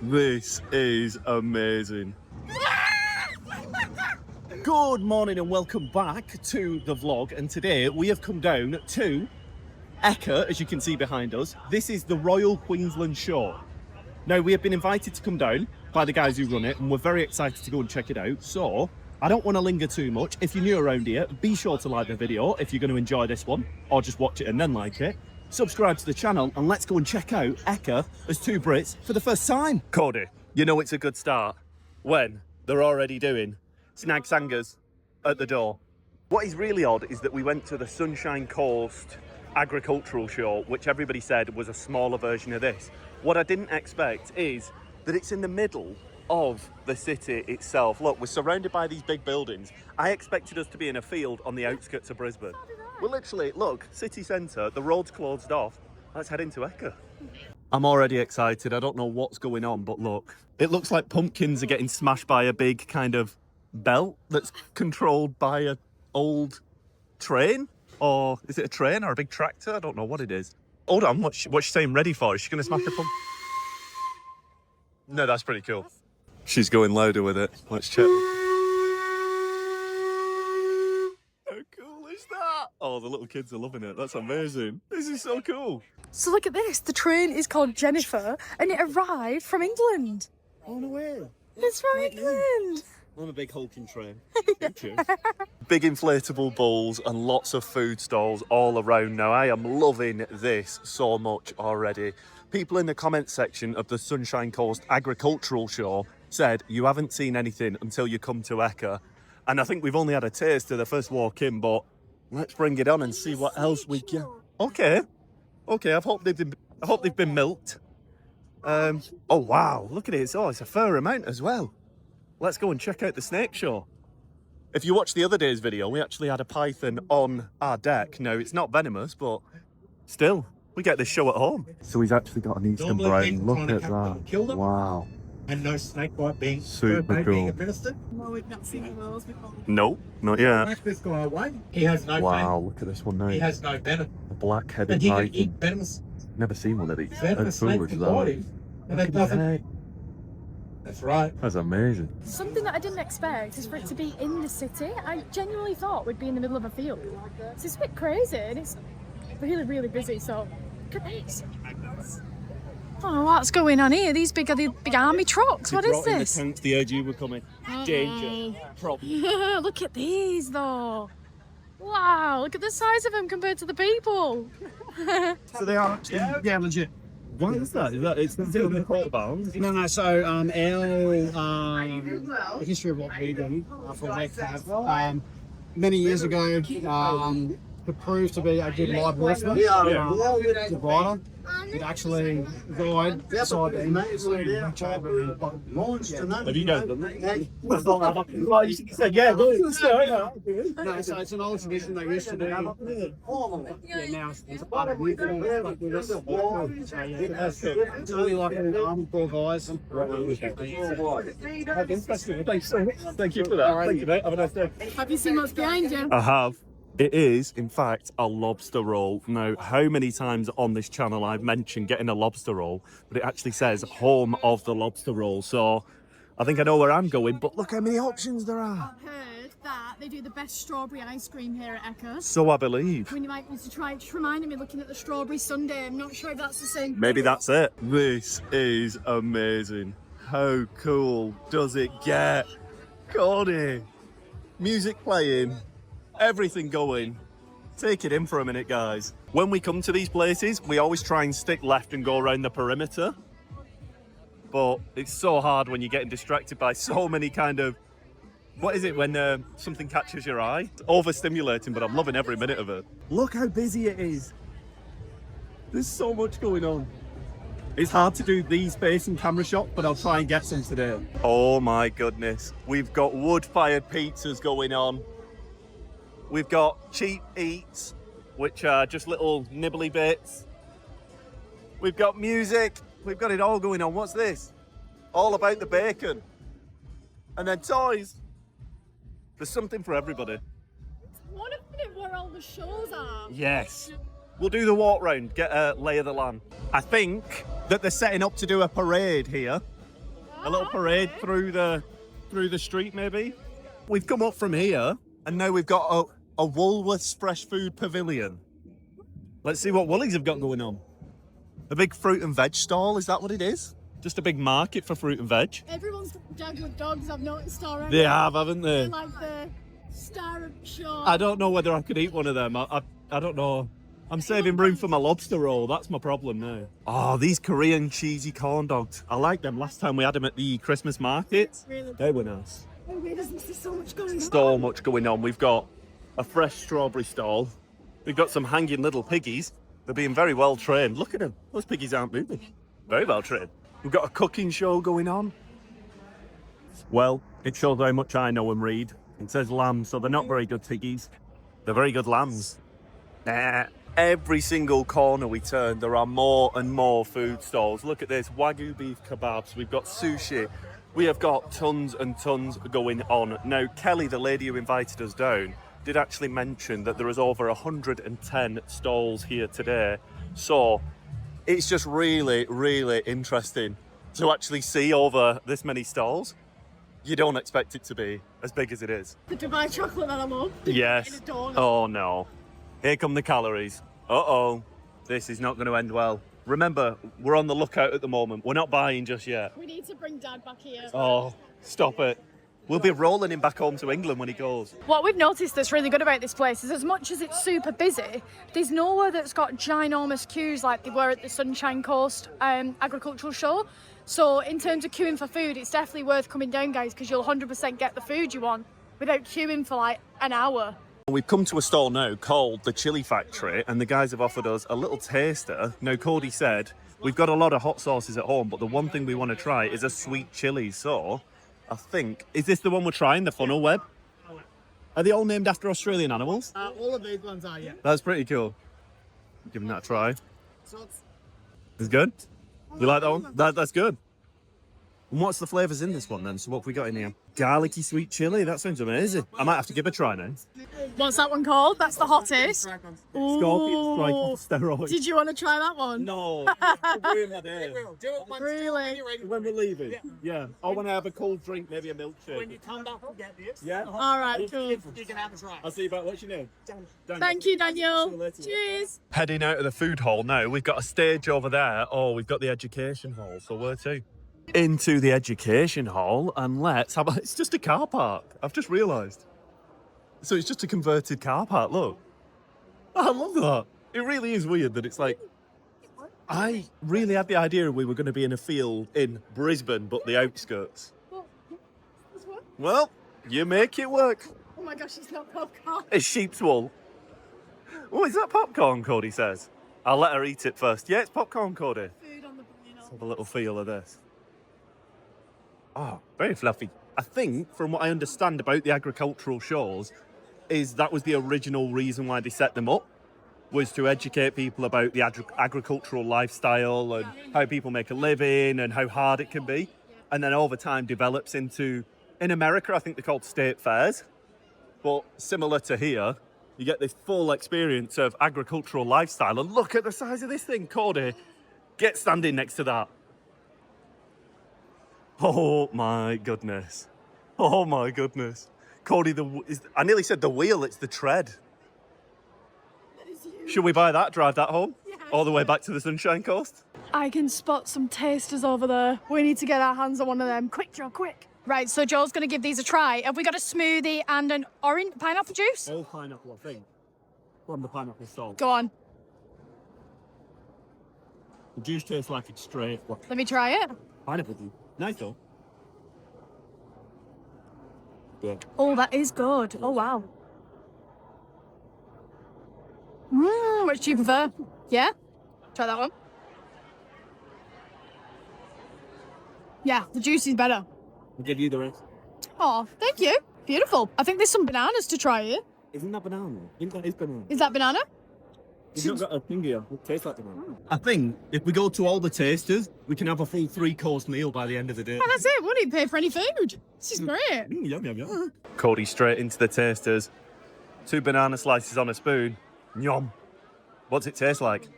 This is amazing. Good morning and welcome back to the vlog, and today we have come down to EKKA, as you can see behind us. This is the Royal Queensland Show. Now, we have been invited to come down by the guys who run it, and we're very excited to go and check it out. So I don't want to linger too much. If you're new around here, be sure to like the video if you're going to enjoy this one, or just watch it and then like it. Subscribe to the channel, and let's go and check out EKKA as two Brits for the first time. Cody, you know it's a good start when they're already doing snag sangers at the door. What is really odd is that we went to the Sunshine Coast agricultural show, which everybody said was a smaller version of this. What I didn't expect is that it's in the middle of the city itself. Look, we're surrounded by these big buildings. I expected us to be in a field on the outskirts of Brisbane. We're literally, look, city centre, the road's closed off. Let's head into EKKA. I'm already excited. I don't know what's going on, but look. It looks like pumpkins are getting smashed by a big kind of belt that's controlled by an old train. Or is it a train or a big tractor? I don't know what it is. Hold on, what's she saying ready for? Is she going to smash the pump? No, that's pretty cool. She's going louder with it. Let's check. Oh, the little kids are loving it. That's amazing. This is so cool. So look at this. The train is called Jennifer and it arrived from England. Oh, no way. It's from England. I'm a big hulking train. Big inflatable bowls and lots of food stalls all around now. I am loving this so much already. People in the comment section of the Sunshine Coast Agricultural Show said you haven't seen anything until you come to EKKA. And I think we've only had a taste of the first walk in, but let's bring it on and see what else we get. Okay. I hope they've been milked. Oh wow, look at it. Oh, it's a fair amount as well. Let's go and check out the snake show. If you watched the other day's video, we actually had a python on our deck. Now, it's not venomous, but still, we get this show at home. So he's actually got an eastern brown. Look at that. Wow. And no snake bite being super cool. being administered. No, we've not seen those before. No, not yet. Smash this guy away. He has no Wow, venom. look at this one now. He has no venom. A black-headed And he can python. eat venomous Never seen one of these. venomous snakes in bodies. And it doesn't. That's right. That's amazing. Something that I didn't expect is for it to be in the city. I genuinely thought we'd be in the middle of a field. So it's a bit crazy and it's really, really busy. So look at this. Oh, what's going on here? These big army trucks. What is this? The tanks, the urge you were coming. Danger. Problem. Look at these though. Wow, look at the size of them compared to the people. So they are actually, yeah, legit. What is that? It's the quarter bounds? No, so our the history of what we do for WECF, many years ago, to prove to be a good live horseman, the rider, it actually died beside the Have you guys done that? Well, you said, yeah, no, so it's an old tradition they used to do. Yeah, now it's a part of it. It's really like an arm for guys. Thank you for that. Thank you, mate. Have a nice day. Have you seen what's behind you? I have. It is, in fact, a lobster roll. Now, how many times on this channel I've mentioned getting a lobster roll, but it actually says home of the lobster roll. So I think I know where I'm going, but look how many options there are. I've heard that they do the best strawberry ice cream here at EKKA. So I believe. When you might want to try it, just reminded me looking at the strawberry sundae. I'm not sure if that's the same. Maybe that's it. This is amazing. How cool does it get? Cody, music playing. Everything going. Take it in for a minute, guys. When we come to these places, we always try and stick left and go around the perimeter. But it's so hard when you're getting distracted by so many kind of... What is it when something catches your eye? It's overstimulating, but I'm loving every minute of it. Look how busy it is. There's so much going on. It's hard to do these facing camera shots, but I'll try and get some today. Oh my goodness. We've got wood-fired pizzas going on. We've got cheap eats, which are just little nibbly bits. We've got music. We've got it all going on. What's this? All about the bacon. And then toys. There's something for everybody. One of them where all the shows are. Yes. We'll do the walk round, get a lay of the land. I think that they're setting up to do a parade here A little parade through the street, maybe. We've come up from here, and now we've got a Woolworths fresh food pavilion. Let's see what Woolies have got going on. A big fruit and veg stall, is that what it is? Just a big market for fruit and veg. Everyone's down with dogs, I've noticed already. They have, haven't they? They're like the star of the show. I don't know whether I could eat one of them. I don't know. I'm saving room for my lobster roll. That's my problem now. Oh, these Korean cheesy corn dogs. I liked them last time we had them at the Christmas market. Really? They were nice. Oh, there's so much going on. So much going on. We've got a fresh strawberry stall. We've got some hanging little piggies. They're being very well trained. Look at them. Those piggies aren't moving. Very well trained. We've got a cooking show going on. Well, it shows how much I know and read. It says lamb, so they're not very good piggies. They're very good lambs. Every single corner we turn, there are more and more food stalls. Look at this, Wagyu beef kebabs. We've got sushi. We have got tons and tons going on. Now, Kelly, the lady who invited us down, did actually mention that there is over 110 stalls here today. So it's just really, really interesting to actually see over this many stalls. You don't expect it to be as big as it is. The Dubai chocolate that I love. Yes. Oh no. Here come the calories. Uh-oh. This is not going to end well. Remember, we're on the lookout at the moment. We're not buying just yet. We need to bring Dad back here. Oh, stop it. We'll be rolling him back home to England when he goes. What we've noticed that's really good about this place is as much as it's super busy, there's nowhere that's got ginormous queues like they were at the Sunshine Coast agricultural show. So in terms of queuing for food, it's definitely worth coming down, guys, because you'll 100% get the food you want without queuing for like an hour. We've come to a stall now called the Chili Factory, and the guys have offered us a little taster. Now, Cody said, we've got a lot of hot sauces at home, but the one thing we want to try is a sweet chili. So I think, is this the one we're trying, the funnel web? Are they all named after Australian animals? All of these ones are, yeah. That's pretty cool. Give them that a try. So It's good? You like that one? That's good. And what's the flavours in this one then? So what have we got in here? Garlicky sweet chili, that sounds amazing. I might have to give it a try now. What's that one called? That's the hottest. Scorpion Ooh. strike on steroids. Did you want to try that one? No. Ruin my day. Do it once. Really? When we're leaving? Yeah. Or when I have a cold drink, maybe a milkshake. When you come back, we'll get this. Yeah? All right, cool. You can have us right. I'll see you back. What's your name? Daniel. Thank you, See Daniel. you later. Cheers. Heading out of the food hall now. We've got a stage over there. Oh, we've got the education hall. So where to? Into the education hall, and let's have it's just a car park. I've just realised. So it's just a converted car park, look. I love that. It really is weird that it's like, I really had the idea we were going to be in a field in Brisbane, but the outskirts. Well, you make it work. Oh my gosh, it's not popcorn. It's sheep's wool. Oh, is that popcorn, Cody says? I'll let her eat it first. Yeah, it's popcorn, Cody. Food on the Let's have a little feel of this. Oh, very fluffy. I think, from what I understand about the agricultural shows, is that was the original reason why they set them up, was to educate people about the agricultural lifestyle and how people make a living and how hard it can be. And then over time develops into, in America, I think they're called state fairs. But similar to here, you get this full experience of agricultural lifestyle. And look at the size of this thing, Cody. Get standing next to that. Oh my goodness. Oh my goodness. Cody, I nearly said the wheel, it's the tread. Should we buy that, drive that home? Yeah, all the way back to the Sunshine Coast? I can spot some tasters over there. We need to get our hands on one of them. Quick, Joe, quick. Right, so Joe's going to give these a try. Have we got a smoothie and an orange pineapple juice? All pineapple, I think. From the pineapple stall. Go on. The juice tastes like it's straight. Let me try it. Pineapple juice. Nice though. Good. Oh, that is good. Oh, wow. Which do you prefer? Yeah? Try that one. Yeah, the juice is better. I'll give you the rest. Oh, thank you. Beautiful. I think there's some bananas to try here. Isn't that banana? I think that is banana. Is that banana? You've not got a thing here. It tastes like banana. I think if we go to all the tasters, we can have a full 3-course meal by the end of the day. Oh, that's it. We didn't pay for any food. This is great. Yum, yum, yum. Cody straight into the tasters. 2 banana slices on a spoon. Yum. What's it taste like?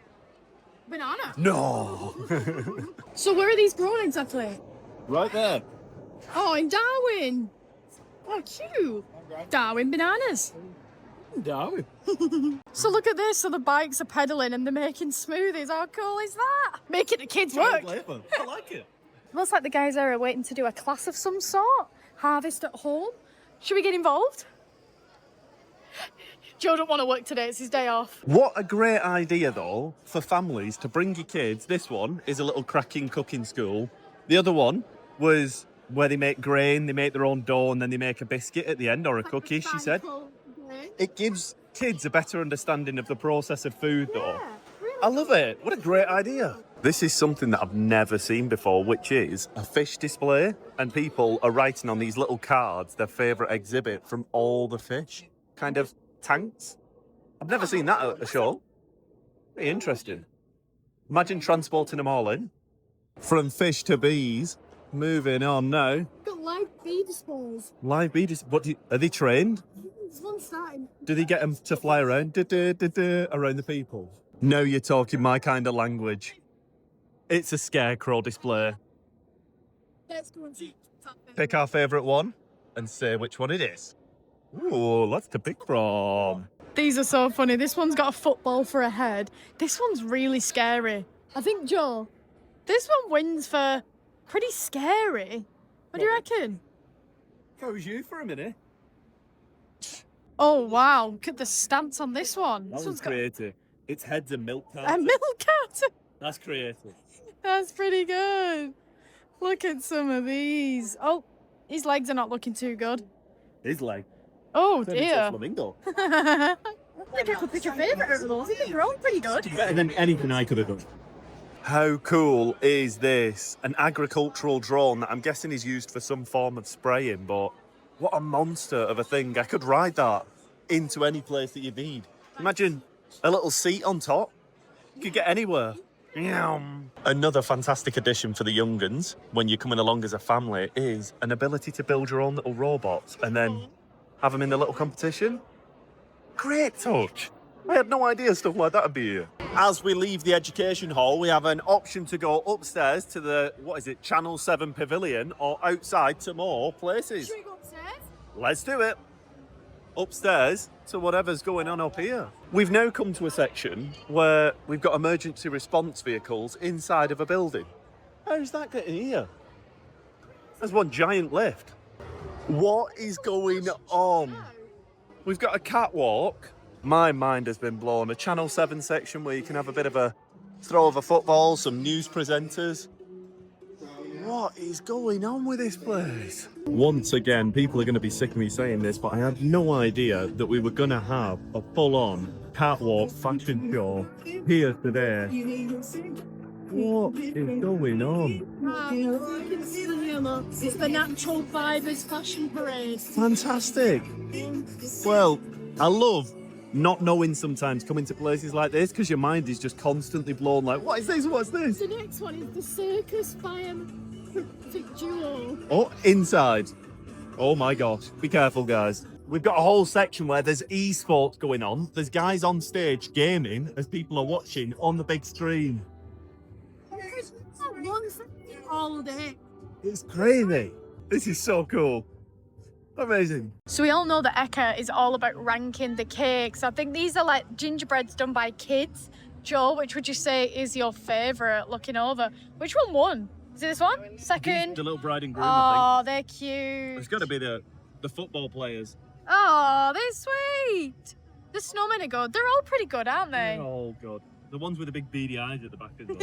Banana. No. So where are these grown exactly? Right there. Oh, in Darwin. Oh, cute. Darwin bananas. Darwin. So look at this. So the bikes are pedalling and they're making smoothies. How cool is that? Making the kids work. I like it. Looks like the guys are waiting to do a class of some sort. Harvest at home. Should we get involved? Joe don't want to work today. It's his day off. What a great idea, though, for families to bring your kids. This one is a little cracking cooking school. The other one was where they make grain, they make their own dough, and then they make a biscuit at the end, or a cookie, she said. It gives kids a better understanding of the process of food, though. I love it. What a great idea. This is something that I've never seen before, which is a fish display. And people are writing on these little cards their favourite exhibit from all the fish. Kind of tanks. I've never seen that at a show. Pretty interesting. Imagine transporting them all in. From fish to bees. Moving on now. Got live bee displays. Live bee are they trained? This one's starting. Do they get them to fly around around the people? No, you're talking my kind of language. It's a scarecrow display. Let's go and see. Pick our favourite one and say which one it is. Ooh, lots to pick from. These are so funny. This one's got a football for a head. This one's really scary. I think, Joe, this one wins for pretty scary. What do you reckon? If I was you for a minute. Oh, wow. Look at the stance on this one. That This one's one's got creative. Its head's a milk a carton. milk carton. That's creative. That's pretty good. Look at some of these. Oh, his legs are not looking too good. His leg. Oh, Turned into a dear. flamingo. I think I could pick a favourite of those. They've grown pretty good. Better than anything I could have done. How cool is this? An agricultural drone that I'm guessing is used for some form of spraying, but what a monster of a thing. I could ride that into any place that you need. Imagine a little seat on top. You could get anywhere. Another fantastic addition for the young uns when you're coming along as a family is an ability to build your own little robots and then have them in the little competition. Great touch. I had no idea stuff like that would be here. As we leave the education hall, we have an option to go upstairs to the, Channel 7 Pavilion, or outside to more places. Should we go upstairs? Let's do it. Upstairs to whatever's going on up here. We've now come to a section where we've got emergency response vehicles inside of a building. How's that getting here? There's one giant lift. What is going on? We've got a catwalk. My mind has been blown. A Channel 7 section where you can have a bit of a throw of a football, some news presenters. What is going on with this place? Once again, people are going to be sick of me saying this, but I had no idea that we were going to have a full-on catwalk fashion show here today. What is going on? You can see the halo. It's the Natural Fibres Fashion Parade. Fantastic. Well, I love not knowing sometimes coming to places like this because your mind is just constantly blown like, what is this? What's this? The next one is the Circus Duo. Oh, inside. Oh my gosh. Be careful, guys. We've got a whole section where there's esports going on. There's guys on stage gaming as people are watching on the big screen. All day. It's crazy. This is so cool. Amazing. So we all know that EKKA is all about ranking the cakes. I think these are like gingerbreads done by kids. Joe, which would you say is your favourite looking over? Which one won? Is it this one? Second? The little bride and groom, I Oh, they're cute. think. It's got to be the football players. Oh, they're sweet. The snowmen are good. They're all pretty good, aren't they? Oh, God. The ones with the big beady eyes at the back as well.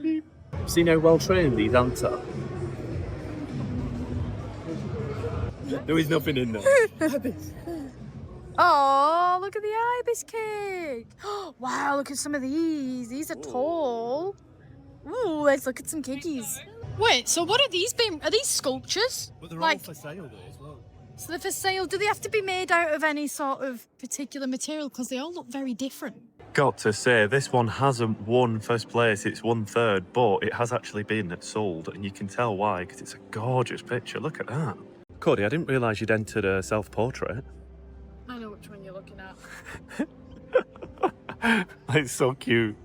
Yeah. See how well trained these ants are? There is nothing in there. Oh, look at the ibis cake. Wow, look at some of these. These are tall. Ooh, let's look at some cakes. Wait, so what are these being? Are these sculptures? But they're Like- all for sale though as well. So they're for sale. Do they have to be made out of any sort of particular material? Because they all look very different. Got to say, this one hasn't won first place, it's won third, but it has actually been sold, and you can tell why, because it's a gorgeous picture. Look at that. Cody, I didn't realise you'd entered a self-portrait. I know which one you're looking at. It's so cute.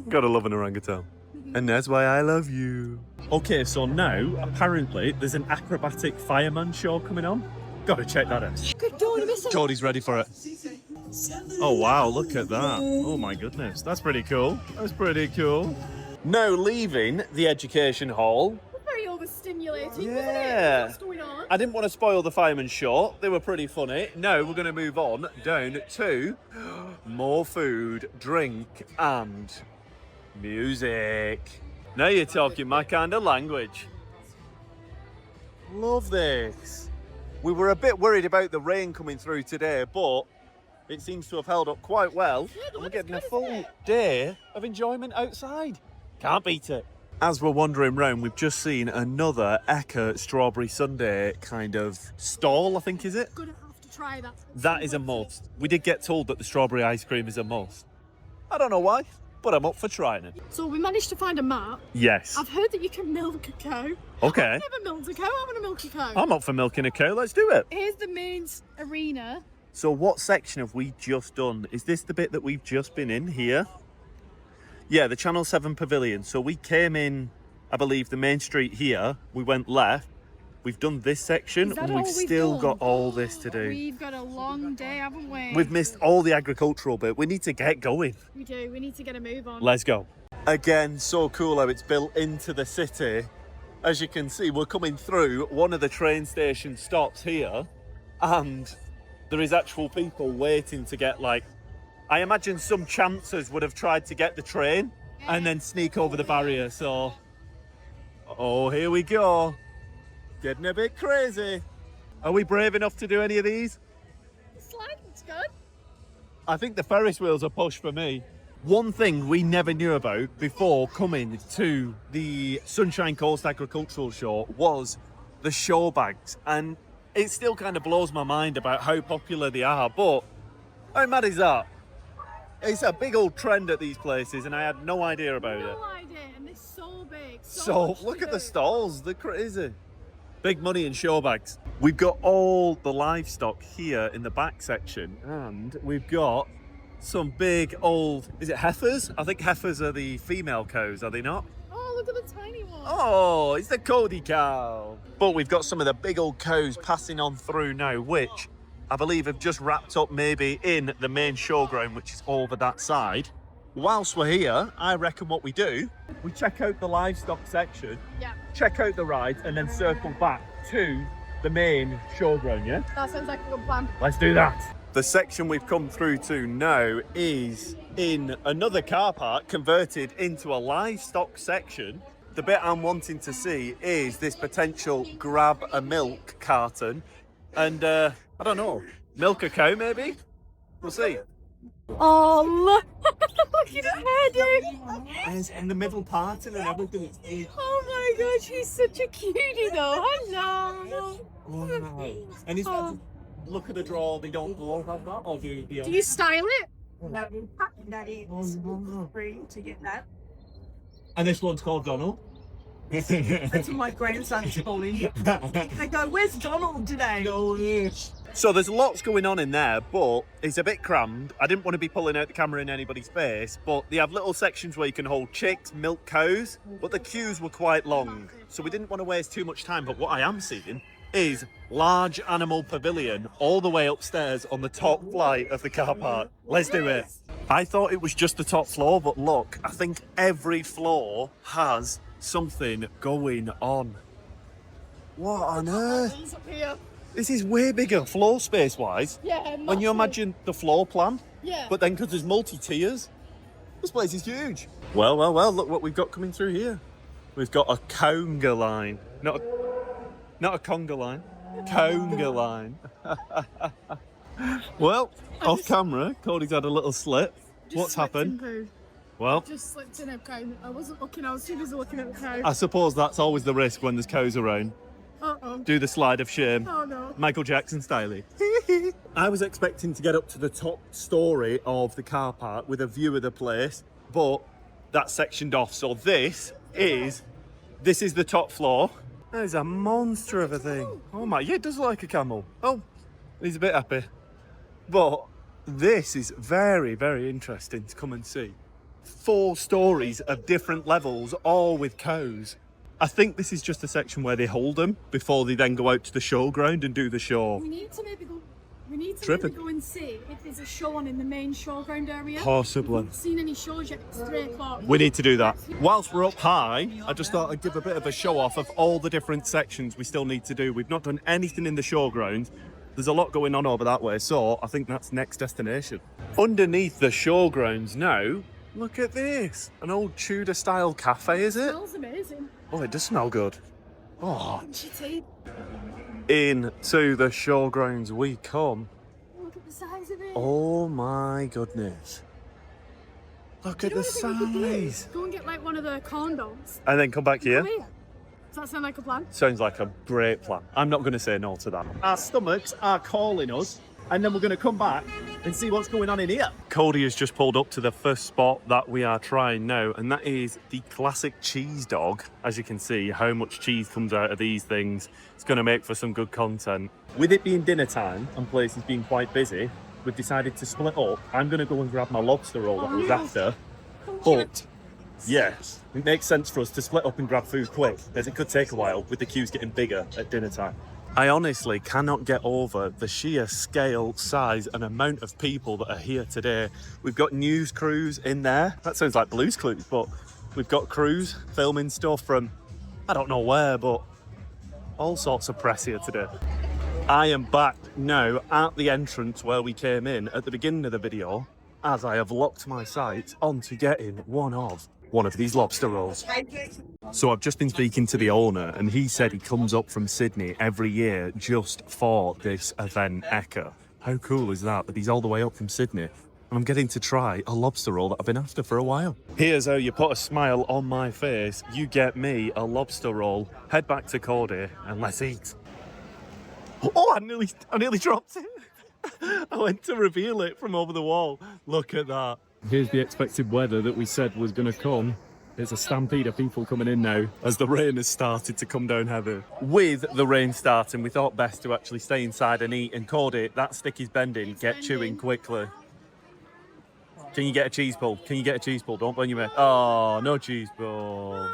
Gotta love an orangutan. And that's why I love you. Okay, so now, apparently, there's an acrobatic fireman show coming on. Gotta check that out. Good door, Mr. Geordie's ready for it. Oh wow, look at that. Oh my goodness, that's pretty cool. That's pretty cool. Now leaving the education hall. Very overstimulating, Yeah. isn't it? What's going on? I didn't want to spoil the fireman show. They were pretty funny. Now we're going to move on down to more food, drink and music. Now you're talking my kind of language. Love this. We were a bit worried about the rain coming through today, but it seems to have held up quite well. Yeah, the We're weather's getting a good, full isn't it? day of enjoyment outside. Can't beat it. As we're wandering round, we've just seen another EKKA strawberry sundae kind of stall, I think, is it? Gonna have to try that. That is a must. We did get told that the strawberry ice cream is a must. I don't know why, but I'm up for trying it. So we managed to find a map. Yes. I've heard that you can milk a cow. Okay. I've never milked a cow. I want to milk a cow. I'm up for milking a cow. Let's do it. Here's the main arena. So what section have we just done? Is this the bit that we've just been in here? Yeah, the Channel 7 Pavilion. So we came in, I believe, the main street here. We went left. We've done this section. Is that And all we've we've still done? got all this to do. We've got a long day, haven't we? We've missed all the agricultural bit. We need to get going. We do. We need to get a move on. Let's go. Again, so cool how it's built into the city. As you can see, we're coming through one of the train station stops here, and there is actual people waiting to get, like, I imagine some chancers would have tried to get the train and then sneak over the barrier. So, oh, here we go. Getting a bit crazy. Are we brave enough to do any of these? Sliding's good. I think the Ferris wheels are push for me. One thing we never knew about before coming to the Sunshine Coast Agricultural Show was the showbags, and it still kind of blows my mind about how popular they are, but how mad is that? It's a big old trend at these places, and I had no idea about it. No idea, and they're so big. So much look to at the do. stalls, they're crazy. Big money in showbags. We've got all the livestock here in the back section, and we've got some big old, is it heifers? I think heifers are the female cows, are they not? Oh, look at the tiny one. Oh, it's the Cody cow. But we've got some of the big old cows passing on through now, which I believe have just wrapped up maybe in the main showground, which is over that side. Whilst we're here, I reckon what we do, we check out the livestock section, Yeah, check out the rides, and then circle back to the main showground, yeah? that sounds like a good plan. Let's do that. The section we've come through to now is in another car park converted into a livestock section. The bit I'm wanting to see is this potential grab a milk carton and I don't know, milk a cow maybe? We'll see. Oh, look. Look at her, dude. And the middle parting and everything. Oh my god, she's such a cutie though. Hello. And is Oh. look at the draw, they don't all have that, or do you? Do you style it? No, that is free to get that. And this one's called Donald. That's what my grandson's calling. They go, where's Donald today? So there's lots going on in there, but it's a bit crammed. I didn't want to be pulling out the camera in anybody's face, but they have little sections where you can hold chicks, milk cows, but the queues were quite long. So we didn't want to waste too much time, but what I am seeing is large animal pavilion all the way upstairs on the top flight of the car park. Let's do it. I thought it was just the top floor, but look, I think every floor has something going on. What on earth? He's up here. This is way bigger floor space wise. Yeah, When you massive. imagine the floor plan, Yeah. but then because there's multi-tiers, this place is huge. Well, look what we've got coming through here. We've got a conga line. Not a conga line. Conga line. Well, off camera, Cody's had a little slip. Just What's slipped in happened? poo. Well, Just slipped in a cow. I wasn't looking, I was too busy looking at the cow. I suppose that's always the risk when there's cows around. Uh-oh. Do the slide of shame. Oh no. Michael Jackson style. I was expecting to get up to the top story of the car park with a view of the place, but that's sectioned off. So this is the top floor. That is a monster of a thing. Oh my, yeah, it does look like a camel. Oh, he's a bit happy. But this is very, very interesting to come and see. 4 stories of different levels, all with cows. I think this is just a section where they hold them before they then go out to the showground and do the show. We need to maybe go. We need to Tripping. maybe go and see if there's a show on in the main showground area. Possibly. We haven't seen any shows yet. It's 3 o'clock. We need to do that. Whilst we're up high, I just thought I'd give a bit of a show off of all the different sections we still need to do. We've not done anything in the showground. There's a lot going on over that way, so I think that's next destination. Underneath the showgrounds now, look at this. An old Tudor style cafe, is It it? smells amazing. Oh, it does smell good. Oh, Chitty. into the showgrounds we come. Look at the size of it. Oh my goodness. Look at the size. Go and get like one of the corn dogs. And then come back here. Come here. Does that sound like a plan? Sounds like a great plan. I'm not going to say no to that. Our stomachs are calling us, and then we're going to come back and see what's going on in here. Cody has just pulled up to the first spot that we are trying now, and that is the classic cheese dog. As you can see, how much cheese comes out of these things. It's going to make for some good content. With it being dinner time and places being quite busy, we've decided to split up. I'm going to go and grab my lobster roll that I was after. But yeah, it makes sense for us to split up and grab food quick, as it could take a while with the queues getting bigger at dinner time. I honestly cannot get over the sheer scale, size and amount of people that are here today. We've got news crews in there. That sounds like Blue's Clues, but we've got crews filming stuff from, I don't know where, but all sorts of press here today. I am back now at the entrance where we came in at the beginning of the video, as I have locked my sights onto getting one of these lobster rolls. So I've just been speaking to the owner, and he said he comes up from Sydney every year just for this event, EKKA. How cool is that he's all the way up from Sydney and I'm getting to try a lobster roll that I've been after for a while. Here's how you put a smile on my face. You get me a lobster roll. Head back to Cody and let's eat. Oh, I nearly dropped it. I went to reveal it from over the wall. Look at that. Here's the expected weather that we said was going to come. There's a stampede of people coming in now as the rain has started to come down heavy. With the rain starting, we thought best to actually stay inside and eat. And Cody, that stick is bending. Get chewing quickly. Can you get a cheese pull? Can you get a cheese pull? Don't burn your mouth. Oh, no cheese pull.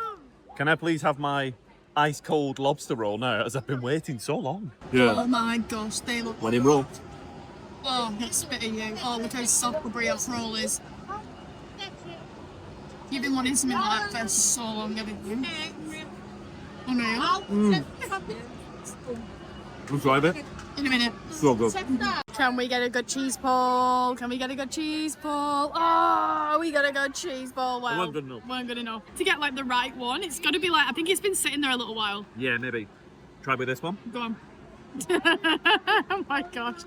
Can I please have my ice cold lobster roll now, as I've been waiting so long? Oh my gosh, they look. When in roll. Oh, it's spitting you. Oh, look how soft the brioche roll is. You've been wanting something like that for so long, haven't you? Unreal. We'll try a bit. In a minute. So good. Can we get a good cheese pull? Can we get a good cheese pull? Oh, we got a good cheese pull. Well, Weren't good enough. Weren't good enough. To get like the right one, it's got to be like, I think it's been sitting there a little while. Yeah, maybe. Try with this one. Go on. Oh my gosh.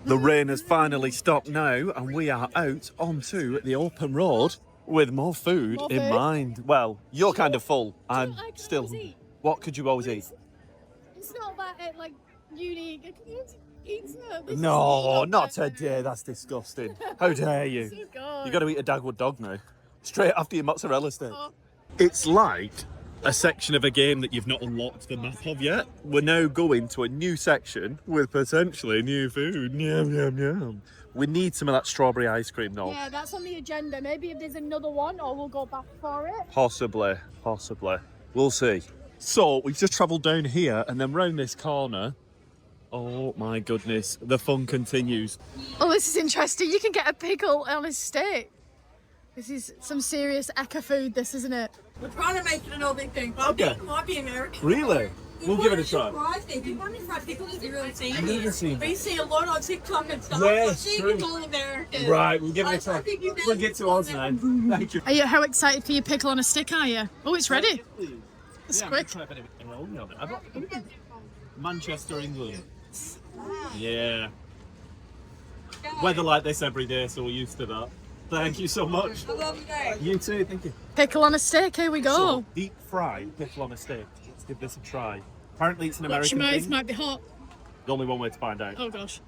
The rain has finally stopped now, and we are out onto the open road with more food More in food? mind. Well, you're kind of full. I'm I can still. always eat. What could you always eat? It's not that like unique. I can eat some. This No, is not good. today. That's disgusting. How dare you? This is good. You got to eat a Dagwood dog now. Straight after your mozzarella stick. Oh. It's like a section of a game that you've not unlocked the map of yet. We're now going to a new section with potentially new food. Yum, yum, yum. We need some of that strawberry ice cream though. Yeah, that's on the agenda. Maybe if there's another one, or we'll go back for it. Possibly. We'll see. So we've just travelled down here and then round this corner. Oh my goodness, the fun continues. Oh, this is interesting. You can get a pickle on a steak. This is some serious EKKA food, this, isn't it? We're trying to make it an big thing. Okay. It might be American. Really? We'll give it a try. If you want to try pickles, have you really seen I've never seen We see a lot on TikTok and stuff. Yeah, but it's she true. is all American. Right, we'll give it a I try. think you We'll did. get to ours now. Thank you. Are you how excited for your pickle on a stick, are you? Oh, it's ready. It's Yeah, quick. I'm gonna try a bit of rolling on it. I've got Manchester, England. Yeah. Weather like this every day, so we're used to that. Thank you so much. I love you guys. You too, thank you. Pickle on a stick, here we go. So, deep fried pickle on a stick. Let's give this a try. Apparently it's an Watch American your mouth, thing. might be hot. There's only one way to find out. Oh gosh.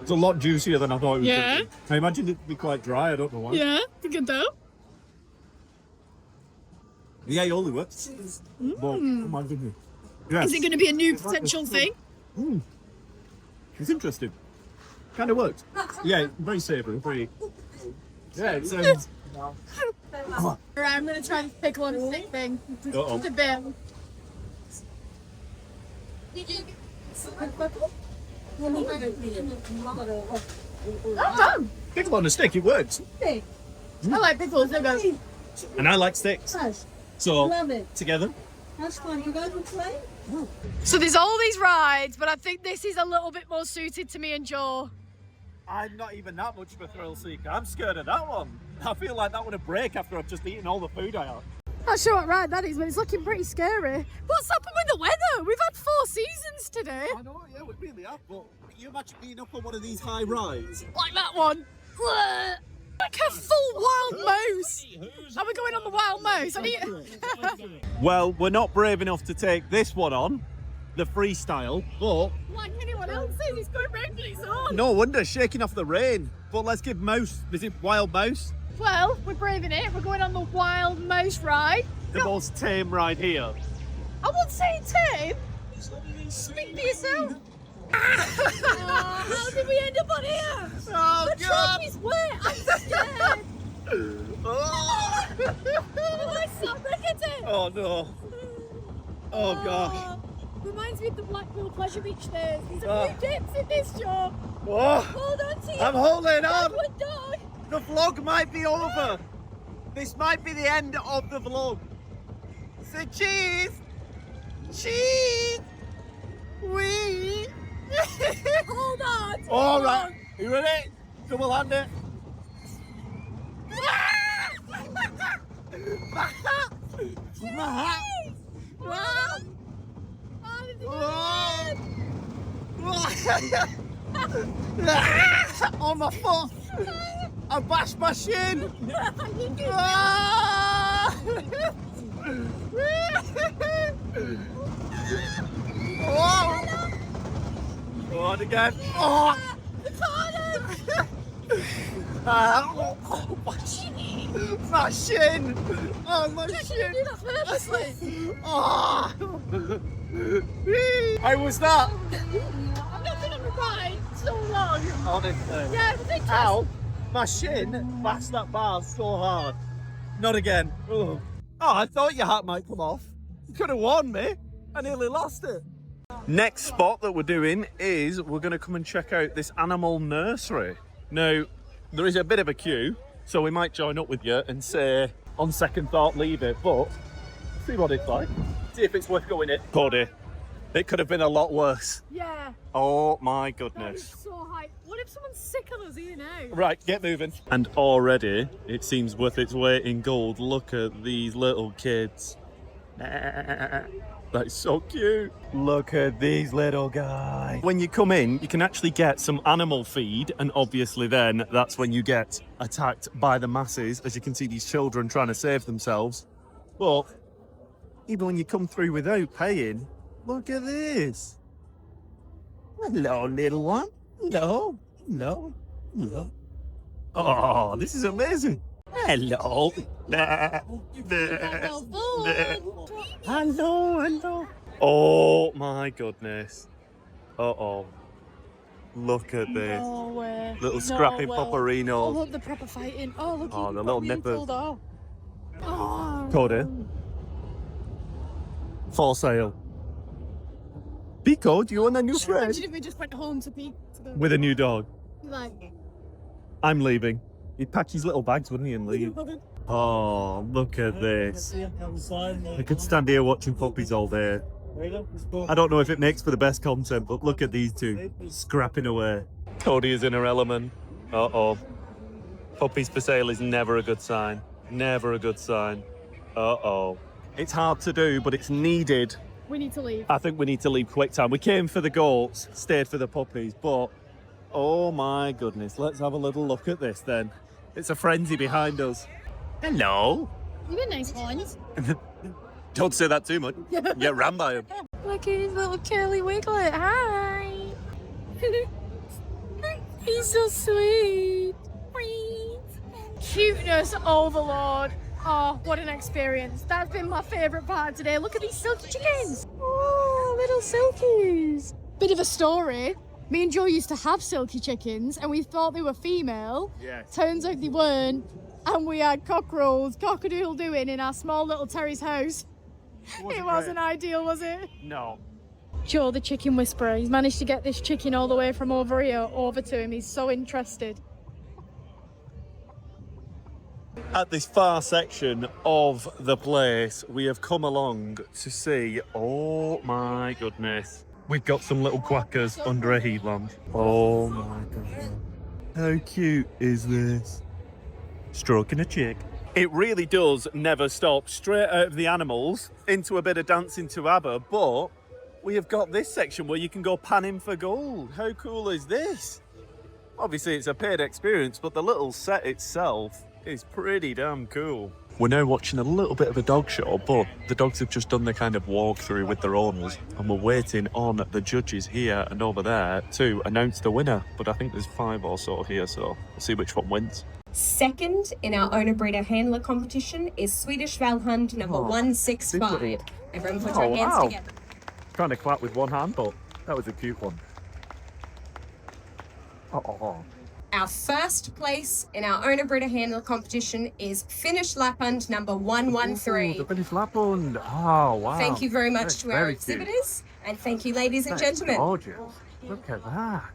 It's a lot juicier than I thought it was Yeah? going to be. I imagined it'd be quite dry, I don't know why. Yeah, you good though. The aioli works. But, oh my goodness. Yes. Is it going to be a new potential thing? It's interesting. Kind of worked. Yeah, very savoury, very. Yeah, it's. Right, I'm gonna try and pickle on a stick thing. Uh-oh. Just a bit. Oh, done. Pickle on a stick, it works. I like pickles. There goes. And I like sticks. So, Love it. together. That's fine. You guys will play? So there's all these rides, but I think this is a little bit more suited to me and Joe. I'm not even that much of a thrill seeker. I'm scared of that one. I feel like that would have break after I've just eaten all the food I have. Not sure what ride that is, but it's looking pretty scary. What's happened with the weather? We've had 4 seasons today. I know, yeah, we really have, but can you imagine being up on one of these high rides? Like that one. Like a full wild moose. Are we going on the wild moose? I need... Well, we're not brave enough to take this one on, the freestyle, but Like anyone else says, it's going round its own. no wonder, shaking off the rain. But let's give Mouse, is it Wild Mouse? Well, we're braving it. We're going on the wild mouse ride. The most tame ride here. I wouldn't say tame. Speak for yourself. How did we end up on here? Oh, The truck is wet. I'm scared. Oh, I suck. Look at it. oh no. Oh gosh. Reminds me of the Blackpool Pleasure Beach stairs. There's a Oh. few dips in this, Joe. Oh, Hold on to you. I'm holding on. Good dog. The vlog might be over. This might be the end of the vlog. Say cheese. Cheese. Wee. Hold on. All right. You ready? Double hand it. On my foot. I bashed my shin. Oh. Oh, and again. Oh. Oh, my shin. My shin. Oh, my shin. Do that purposely. Oh. How was that? I've not been on a ride so long. Honestly. Yeah, it was interesting. Ow. My shin bashed that bar so hard. Not again. Oh, I thought your hat might come off. You could have warned me. I nearly lost it. Next spot that we're doing is we're going to come and check out this animal nursery. Now, there is a bit of a queue, so we might join up with you and say, on second thought, leave it, but see what it's like. See if it's worth going in. Cody, it could have been a lot worse. Yeah, Oh my that is goodness. so high. What if someone's sick of us here now? Right, get moving. And already, it seems worth its weight in gold. Look at these little kids. That's so cute. Look at these little guys. When you come in, you can actually get some animal feed, and obviously then that's when you get attacked by the masses, as you can see these children trying to save themselves. But even when you come through without paying, look at this. Hello, little one. Hello. Hello. Hello. Oh, this is amazing. Hello. Hello, hello. Oh my goodness. Uh-oh. Look at this. No way. Little scrappy Oh, popperinos. look, the proper fighting. Oh, look. Oh, you the got little me nippers. pulled off. Oh. Cody. For sale. Pico, do you want a new friend? Imagine if we just went home to peek. With a new dog. Like, I'm leaving. He'd pack his little bags, wouldn't he, and leave? Oh, look at this. I could stand here watching puppies all day. I don't know if it makes for the best content, but look at these two scrapping away. Cody is in her element. Uh-oh. Puppies for sale is never a good sign. Never a good sign. Uh-oh. It's hard to do, but it's needed. we need to leave. I think we need to leave quick time. We came for the goats, stayed for the puppies, but oh my goodness, let's have a little look at this then. It's a frenzy behind us. Hello. You got nice ones. Don't say that too much. Get ran by him. Look at his little curly wiglet. Hi. He's so sweet. Cuteness overload. Oh, what an experience. That's been my favourite part today. Look at these silky chickens. Oh, little silkies. Bit of a story. Me and Joe used to have silky chickens and we thought they were female. Yes. Turns out they weren't. And we had cockerels, cock-a-doodle-doing in our small little terrace house. It wasn't ideal, was it? No. Joe, the chicken whisperer, he's managed to get this chicken all the way from over here over to him. He's so interested. At this far section of the place, we have come along to see, oh my goodness, we've got some little quackers under a heat lamp. Oh my god. How cute is this? Stroking a chick. It really does never stop. Straight out of the animals into a bit of dancing to ABBA, but we have got this section where you can go panning for gold. How cool is this? Obviously it's a paid experience, but the little set itself is pretty damn cool. We're now watching a little bit of a dog show, but the dogs have just done the kind of walkthrough with their owners, and we're waiting on the judges here and over there to announce the winner. But I think there's 5 or so here, so we'll see which one wins. Second in our owner breeder handler competition is Swedish Valhund number 165. Everyone put your hands together. Trying to clap with one hand, but that was a cute one. Oh. Our first place in our owner breeder handler competition is Finnish Lapland number 113. Ooh, the Finnish Lapland. Oh, wow. Thank you very much That's to our very cute. exhibitors, and thank you, ladies and gentlemen. Gorgeous. Look at that.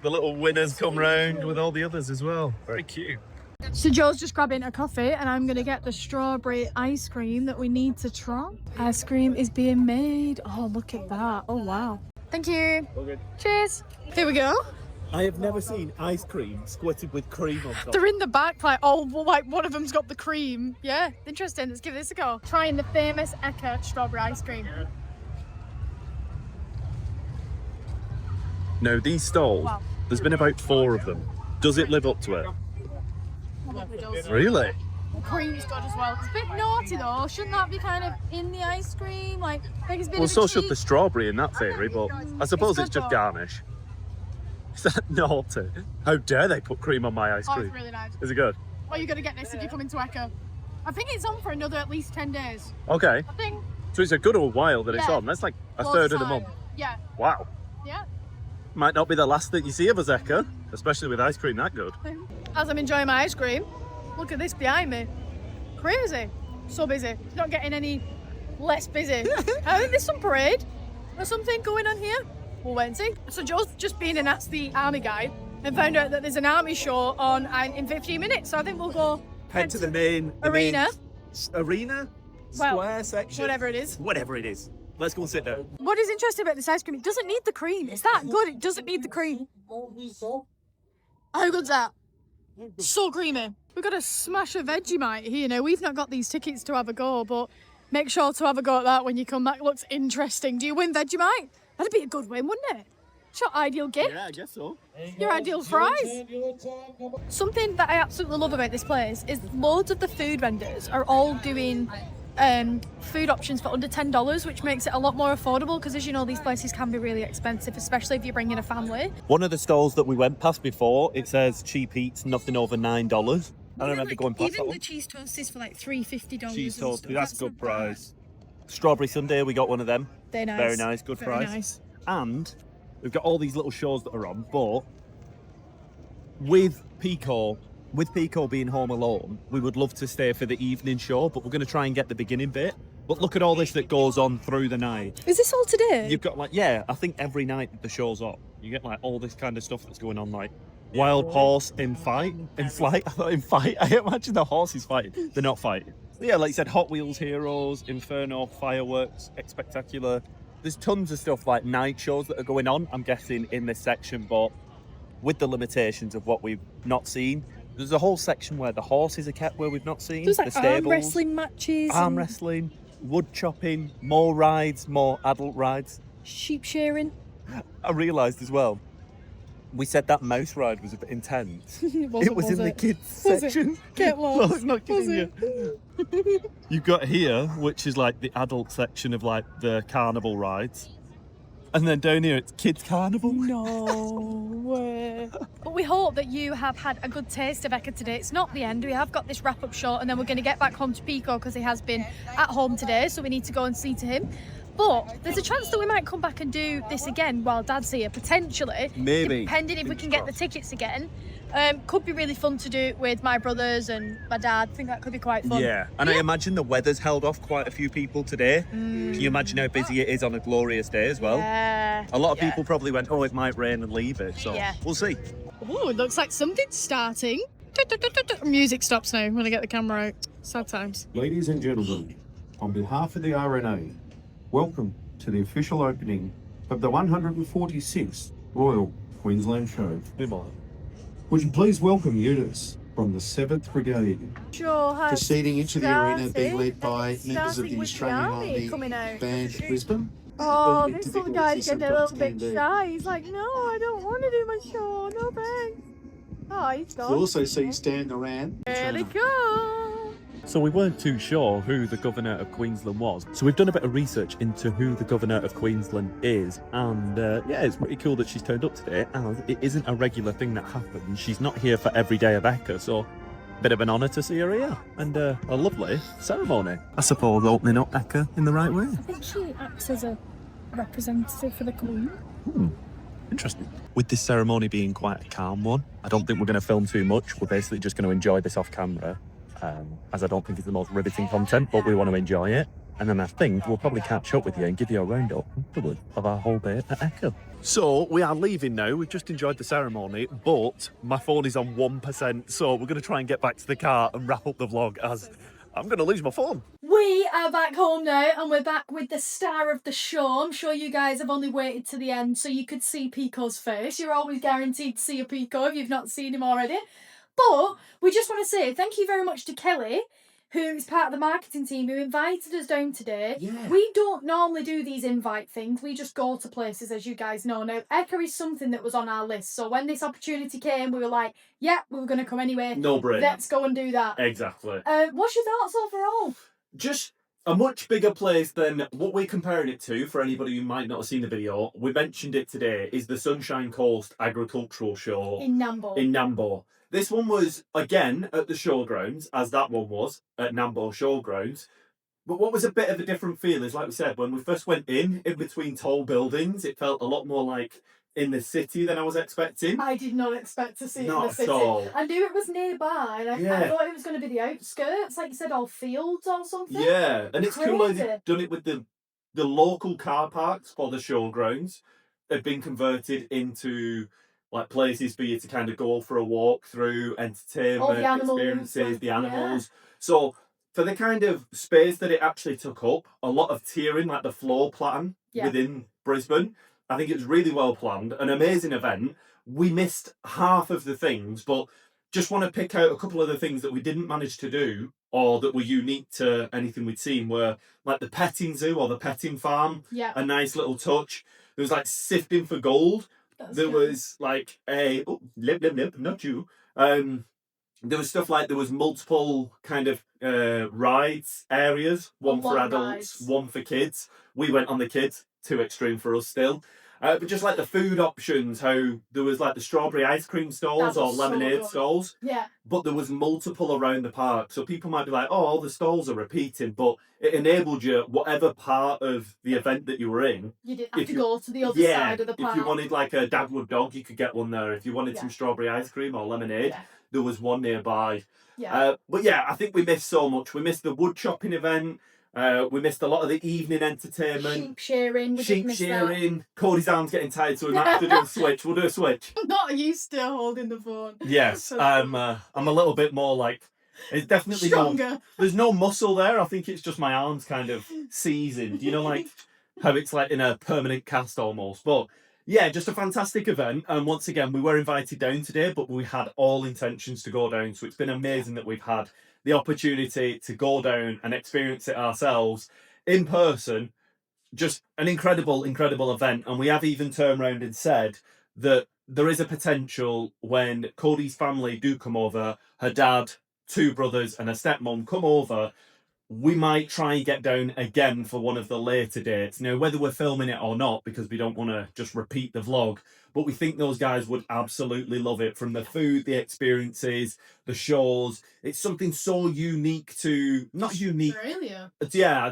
The little winners come round with all the others as well. Very cute. So Joe's just grabbing a coffee and I'm going to get the strawberry ice cream that we need to try. Ice cream is being made. Oh, look at that. Oh, wow. Thank you. Okay. Cheers. Here we go. I have never seen ice cream squirted with cream on top. They're in the back like, oh, well, like one of them's got the cream. Yeah, interesting. Let's give this a go. Trying the famous EKKA strawberry ice cream. Now, these stalls, Wow. there's been about 4 of them. Does it live up to it? Really? The cream's good as well. It's a bit naughty though. Shouldn't that be kind of in the ice cream? Like it's a bit Well, of a so should cheat. the strawberry in that theory, but I suppose it's good just though. garnish. Is that naughty? How dare they put cream on my ice Oh, cream? it's really nice. Is it good? Well, you're going to get this if you come into EKKA. I think it's on for another at least 10 days. Okay. I think. So it's a good old while that it's Yeah. on. That's like a all third of the time. month. Yeah. Wow. Yeah. Might not be the last that you see of us, EKKA, especially with ice cream that good. As I'm enjoying my ice cream, look at this behind me. Crazy. So busy. It's not getting any less busy. I think there's some parade or something going on here. We'll wait and see. So Joe's just been and asked the army guy and found out that there's an army show on in 15 minutes. So I think we'll go Head to the main arena. Arena? Well, Square section? whatever it is. Whatever it is. Let's go and sit down. What is interesting about this ice cream, it doesn't need the cream. It's that good, it doesn't need the cream. How good's that? So creamy. We've got a smash of Vegemite here now. We've not got these tickets to have a go, but make sure to have a go at that when you come back. Looks interesting. Do you win Vegemite? That'd be a good win, wouldn't it? It's your ideal gift. Yeah, I guess so. Your ideal prize. Something that I absolutely love about this place is loads of the food vendors are all doing food options for under $10, which makes it a lot more affordable because, as you know, these places can be really expensive, especially if you're bringing a family. One of the stalls that we went past before, it says cheap eats, nothing over $9. I remember going past that even one. the cheese toast is for like $3.50. Cheese and toast, stuff. that's a good not price. Strawberry Sundae, we got one of them. bad. They're nice. Very nice, good Very price. nice. And we've got all these little shows that are on, but with Pico being home alone, we would love to stay for the evening show, but we're going to try and get the beginning bit. But look at all this that goes on through the night. Is this all today? You've got like, yeah, I think every night the show's on, you get like all this kind of stuff that's going on, like wild horse in flight. I thought in fight. I imagine the horse is fighting. They're not fighting. Yeah, like you said, Hot Wheels Heroes, Inferno, Fireworks, Spectacular. There's tons of stuff like night shows that are going on, I'm guessing, in this section, but with the limitations of what we've not seen. There's a whole section where the horses are kept where we've not seen. There's the like stables, arm wrestling matches. arm and wrestling, wood chopping, more rides, more adult rides. sheep shearing. I realised as well, we said that mouse ride was a bit intense. It It was in the kids Was it? section. Get lost. No, I'm not Was kidding you. You've got here, which is like the adult section of like the carnival rides. And then down here, it's kids carnival. No way. But we hope that you have had a good taste of EKKA today. It's not the end. We have got this wrap-up shot and then we're going to get back home to Pico because he has been at home today, so we need to go and see to him. But there's a chance that we might come back and do this again while Dad's here, potentially. Maybe. Depending if we can get the tickets again. Could be really fun to do it with my brothers and my dad. I think that could be quite fun. Yeah, and I imagine the weather's held off quite a few people today. Can you imagine how busy it is on a glorious day as well? Yeah. A lot of people probably went, oh, it might rain and leave it, so Yeah. we'll see. Oh, it looks like something's starting. Music stops now when I get the camera out. Sad times. Ladies and gentlemen, on behalf of the RNA, welcome to the official opening of the 146th Royal Queensland Show. Would you please welcome units from the 7th Brigade? Sure has Proceeding into the arena being led by started. members of Starting the with Australian army Army coming out. Band Brisbane. Oh, The this typical little guy's getting a little bit system shy. He's like, no, I don't want to do my show. No thanks. Oh, he's You'll gone. also see Stan Duran. Really cool. So we weren't too sure who the Governor of Queensland was. So we've done a bit of research into who the Governor of Queensland is. And yeah, it's pretty cool that she's turned up today, as it isn't a regular thing that happens. She's not here for every day of EKKA, so bit of an honour to see her here. And a lovely ceremony. I suppose opening up EKKA in the right way. I think she acts as a representative for the Queen. Interesting. With this ceremony being quite a calm one, I don't think we're going to film too much. We're basically just going to enjoy this off camera, as I don't think it's the most riveting content, but we want to enjoy it. And then I think we'll probably catch up with you and give you a roundup of our whole day at EKKA. So we are leaving now. We've just enjoyed the ceremony, but my phone is on 1%, so we're going to try and get back to the car and wrap up the vlog, as I'm going to lose my phone. We are back home now, and we're back with the star of the show. I'm sure you guys have only waited to the end so you could see Pico's face. You're always guaranteed to see a Pico if you've not seen him already. But we just want to say thank you very much to Kelly, who is part of the marketing team, who invited us down today. Yeah. We don't normally do these invite things. We just go to places, as you guys know. Now, EKKA is something that was on our list. So when this opportunity came, we were like, yeah, we were going to come anyway. No brainer. Let's go and do that. Exactly. What's your thoughts overall? Just a much bigger place than what we're comparing it to. For anybody who might not have seen the video, we mentioned it today, is the Sunshine Coast Agricultural Show In Nambo. in Nambo. This one was, again, at the Showgrounds, as that one was, at Nambo Showgrounds. But what was a bit of a different feel is, like we said, when we first went in between tall buildings, it felt a lot more like in the city than I was expecting. I did not expect to see it in Not the at city. all. I knew it was nearby, and I Yeah. thought it was going to be the outskirts, like you said, all fields or something. Yeah, and it's cool how Crazy. they've done it with the local car parks for the Showgrounds. They've been converted into like places for you to kind of go for a walk through, entertainment, animals, experiences, the yeah. animals. So for the kind of space that it actually took up, a lot of tiering, like the floor plan Yeah. within Brisbane, I think it was really well planned, an amazing event. We missed half of the things, but just want to pick out a couple of the things that we didn't manage to do or that were unique to anything we'd seen, were like the petting zoo or the petting farm, Yeah. a nice little touch. There was like sifting for gold. That's There good. was like not you. There was stuff like there was multiple kind of rides areas, one for Long adults, rides. one for kids. We went on the kids, too extreme for us still. But just like the food options, how there was like the strawberry ice cream stalls That or was so lemonade good. stalls, Yeah. but there was multiple around the park. So people might be like, oh, all the stalls are repeating, but it enabled you, whatever part of the event that you were in, You didn't have If to you- go to the other yeah, side of the park. if you wanted like a Dagwood dog, you could get one there. If you wanted Yeah. some strawberry ice cream or lemonade, Yeah. there was one nearby. Yeah. But yeah, I think we missed so much. We missed the wood chopping event. We missed a lot of the evening entertainment. Sheep shearing. We did Sheep miss that. shearing. Cody's arm's getting tired, so we might have to do a switch. We'll do a switch. I'm not used to holding the phone. Yes, I'm a little bit more like, it's definitely not. Stronger. There's no muscle there. I think it's just my arms kind of seasoned. You know, like how it's like in a permanent cast almost. But yeah, just a fantastic event. And once again, we were invited down today, but we had all intentions to go down. So it's been amazing that we've had the opportunity to go down and experience it ourselves in person. Just an incredible, incredible event. And we have even turned around and said that there is a potential when Cody's family do come over, her dad, two brothers and a stepmom come over, we might try and get down again for one of the later dates. Now, whether we're filming it or not, because we don't want to just repeat the vlog, but we think those guys would absolutely love it. From the food, the experiences, the shows. It's something so unique to, not unique. Australia. Yeah,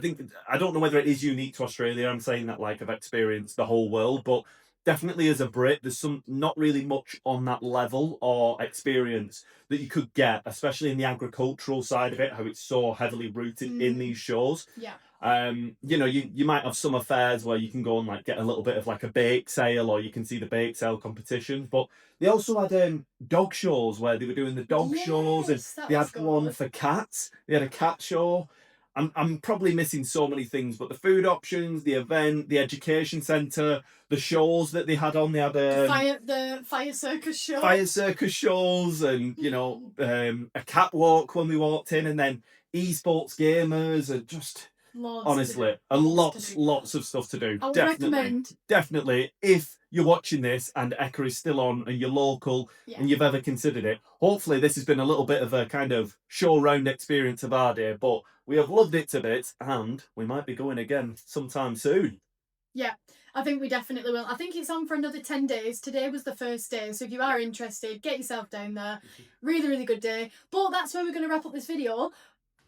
I don't know whether it is unique to Australia. I'm saying that like I've experienced the whole world, but definitely as a Brit, there's not really much on that level or experience that you could get, especially in the agricultural side of it, how it's so heavily rooted in these shows. Yeah. You know, you might have some affairs where you can go and like get a little bit of like a bake sale, or you can see the bake sale competitions. But they also had dog shows where they were doing the dog shows, and that they had was one good. for cats. They had a cat show. I'm probably missing so many things, but the food options, the event, the education centre, the shows that they had on, they had The fire circus show. fire circus shows, and you know, a catwalk when we walked in, and then esports gamers, and just Loads honestly, to do. and Lots to do. lots of stuff to do. I would Definitely, recommend. definitely, if you're watching this and EKKA is still on and you're local and you've ever considered it, hopefully this has been a little bit of a kind of show round experience of our day, but we have loved it to bits, and we might be going again sometime soon. Yeah, I think we definitely will. I think it's on for another 10 days. Today was the first day, so if you are interested, get yourself down there. Really, really good day. But that's where we're going to wrap up this video.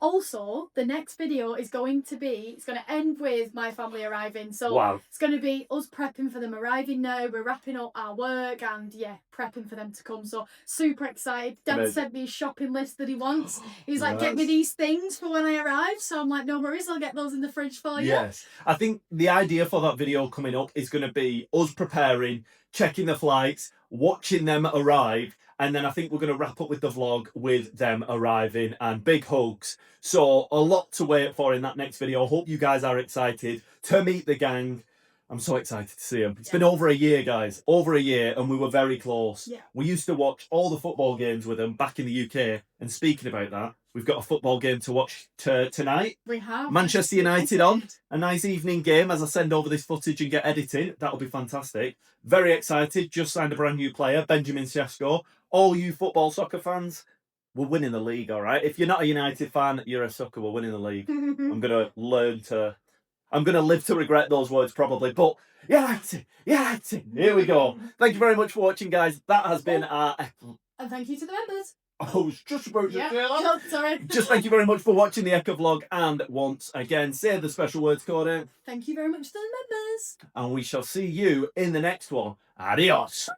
Also, the next video is going to be, it's going to end with my family arriving. So Wow. it's going to be us prepping for them arriving now. We're wrapping up our work and yeah, prepping for them to come. So super excited. Dad Amazing. sent me a shopping list that he wants. He's like, get me these things for when I arrive. So I'm like, no worries, I'll get those in the fridge for you. Yes. I think the idea for that video coming up is going to be us preparing, checking the flights, watching them arrive, and then I think we're going to wrap up with the vlog with them arriving and big hugs. So a lot to wait for in that next video. I hope you guys are excited to meet the gang. I'm so excited to see them. It's been over a year, guys. Over a year, and we were very close. Yeah. We used to watch all the football games with them back in the UK. And speaking about that, we've got a football game to watch tonight. We have. Manchester United on. A nice evening game as I send over this footage and get editing. That'll be fantastic. Very excited. Just signed a brand new player, Benjamin Sesko. All you football soccer fans, we're winning the league, all right? If you're not a United fan, you're a sucker. We're winning the league. I'm going to live to regret those words probably, but United. Here we go. Thank you very much for watching, guys. That has been our... And thank you to the members. I was just about to say that. No, sorry. Just thank you very much for watching the EKKA vlog, and once again, say the special words, Courtney. Thank you very much to the members. And we shall see you in the next one. Adios.